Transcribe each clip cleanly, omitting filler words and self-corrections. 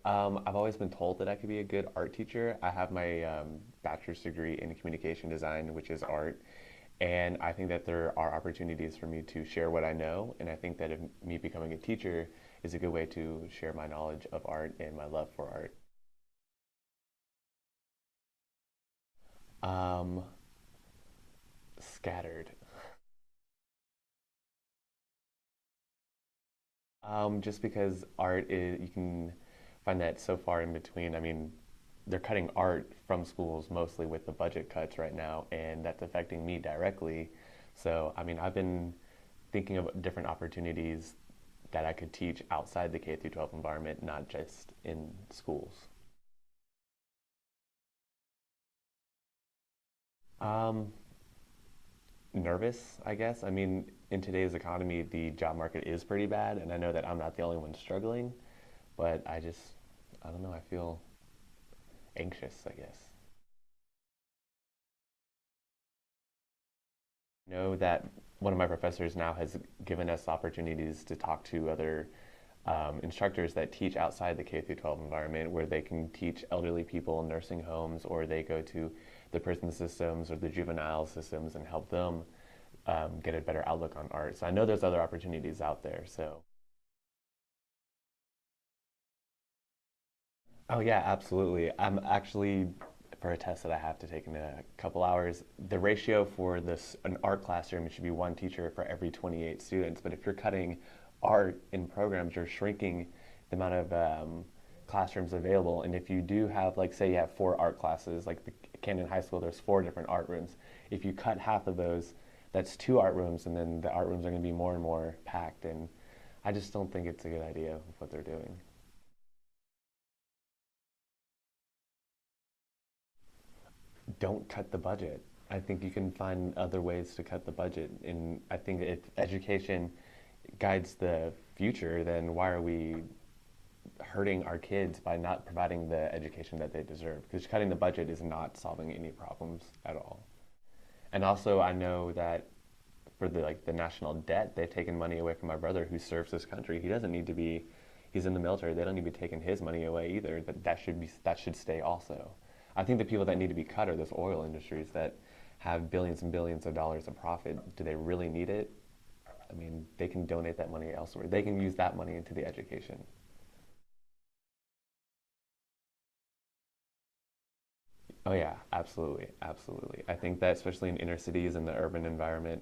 I've always been told that I could be a good art teacher. I have my bachelor's degree in communication design, which is art, and I think that there are opportunities for me to share what I know, and I think that if me becoming a teacher is a good way to share my knowledge of art and my love for art. Um, Scattered. Just because art is, you can find that so far in between. I mean, they're cutting art from schools mostly with the budget cuts right now, and that's affecting me directly. So, I mean, I've been thinking of different opportunities that I could teach outside the K through 12 environment, not just in schools. Um, Nervous, I guess. I mean, in today's economy, the job market is pretty bad, and I know that I'm not the only one struggling, but I don't know, I feel anxious, I guess. Know that one of my professors now has given us opportunities to talk to other instructors that teach outside the K through 12 environment, where they can teach elderly people in nursing homes, or they go to the prison systems or the juvenile systems and help them get a better outlook on art. So I know there's other opportunities out there. So, oh yeah, absolutely. I'm actually for a test that I have to take in a couple hours. The ratio for this an art classroom should be one teacher for every 28 students. But if you're cutting art in programs, you're shrinking the amount of classrooms available. And if you do have, like, say you have four art classes, like the Camden High School, there's four different art rooms. If you cut half of those, that's two art rooms, and then the art rooms are going to be more and more packed. And I just don't think it's a good idea what they're doing. Don't cut the budget. I think you can find other ways to cut the budget. And I think if education guides the future, then why are we hurting our kids by not providing the education that they deserve? Because cutting the budget is not solving any problems at all. And also, I know that for the national debt, they've taken money away from my brother who serves this country. He doesn't need to be. He's in the military. They don't need to be taking his money away either. That should stay also. I think the people that need to be cut are those oil industries that have billions and billions of dollars of profit. Do they really need it? I mean, they can donate that money elsewhere. They can use that money into the education. Oh yeah, absolutely, absolutely. I think that especially in inner cities and the urban environment,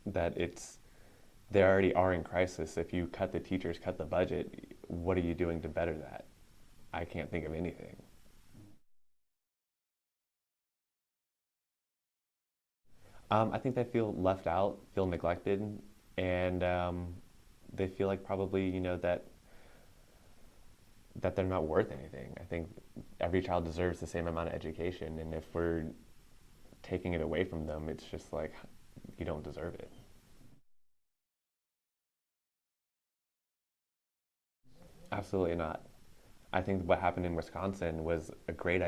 that they already are in crisis. If you cut the teachers, cut the budget, what are you doing to better that? I can't think of anything. I think they feel left out, feel neglected, and they feel like probably that they're not worth anything. I think every child deserves the same amount of education, and if we're taking it away from them, it's just like you don't deserve it. Absolutely not. I think what happened in Wisconsin was a great,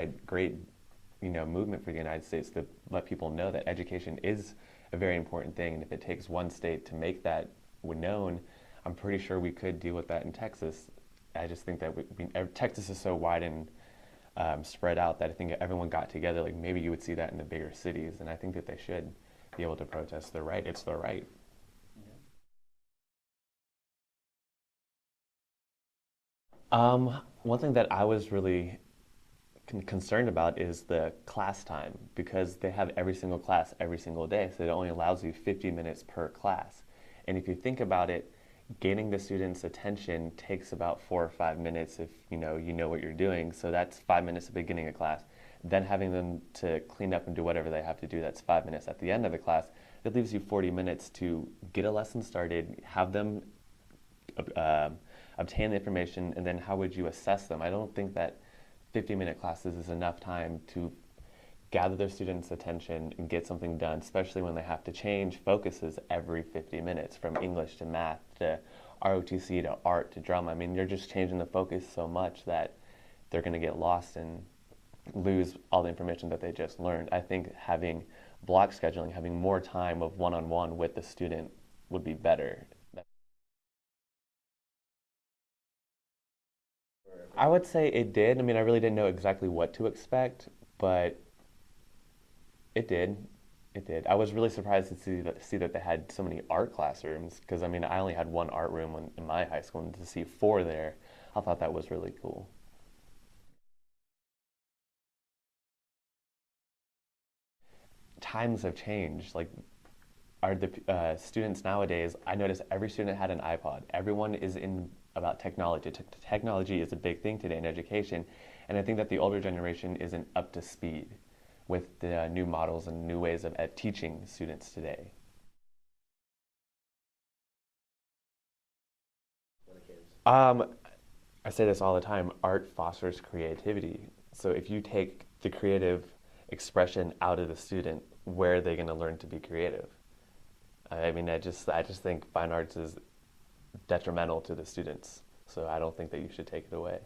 movement for the United States to let people know that education is a very important thing, and if it takes one state to make that known, I'm pretty sure we could deal with that in Texas. I just think that Texas is so wide and spread out that I think if everyone got together, like maybe you would see that in the bigger cities, and I think that they should be able to protest their right. It's their right. One thing that I was really concerned about is the class time because they have every single class every single day, so it only allows you 50 minutes per class. And if you think about it, gaining the students' attention takes about 4 or 5 minutes if you know what you're doing. So that's 5 minutes at the beginning of class. Then having them to clean up and do whatever they have to do, that's 5 minutes at the end of the class. It leaves you 40 minutes to get a lesson started, have them uh, obtain the information, and then how would you assess them? I don't think that 50-minute classes is enough time to gather their students' attention and get something done, especially when they have to change focuses every 50 minutes from English to math to ROTC to art to drama. I mean, you're just changing the focus so much that they're going to get lost and lose all the information that they just learned. I think having block scheduling, having more time of one-on-one with the student would be better. I would say it did. I mean, I really didn't know exactly what to expect, but it did. It did. I was really surprised to see that they had so many art classrooms because I mean, I only had one art room in my high school, and to see four there, I thought that was really cool. Times have changed. Like, are the students nowadays? I notice every student had an iPod. Everyone is in about technology. Technology is a big thing today in education, and I think that the older generation isn't up to speed with the new models and new ways of teaching students today. Um, I say this all the time. Art fosters creativity. So if you take the creative expression out of the student, where are they going to learn to be creative? I mean, I just think fine arts is detrimental to the students. So I don't think that you should take it away.